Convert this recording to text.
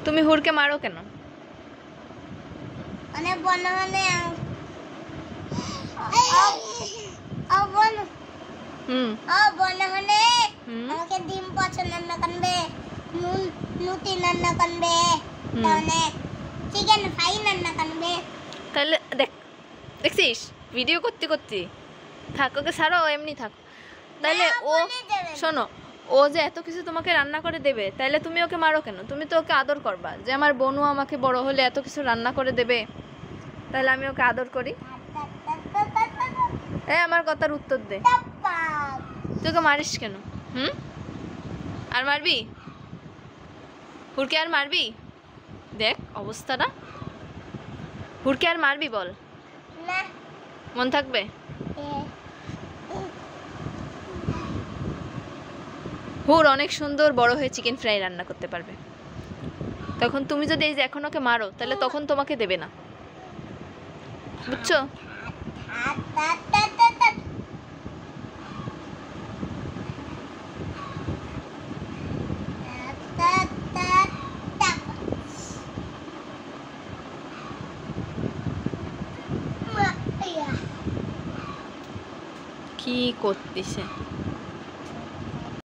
তুমি হুরকে মারো কেন? মানে বনে মানে বনে মানে আমাকে ডিম পছন্দ না কানবে, নুতি না কানবে, তাহলে চিকেন ফ্রাই না কানবে। তাহলে দেখছিস ভিডিও করতে করতে থাক, ওকে ছাড়ো, এমনি থাক। তাহলে ও শোনো, ও যে এত কিছু তোমাকে রান্না করে দেবে, তাহলে তুমি ওকে মারো কেন? তুমি তো ওকে আদর করবা, যে আমার বোনও আমাকে বড় হলে এত কিছু রান্না করে দেবে, তাহলে আমি ওকে আদর করি। আমার কথার উত্তর দে, তুই ওকে মারিস কেন? আর মারবি? হুরকে আর মারবি? দেখ অবস্থাটা, হুরকে আর মারবি বল? মন থাকবে? হুর অনেক সুন্দর বড় হয়ে চিকেন ফ্রাই রান্না করতে পারবে। তখন তুমি যদি এই যে এখন ওকে মারো, তাহলে তখন তোমাকে দেবে না, বুঝছো? কি করতেছে?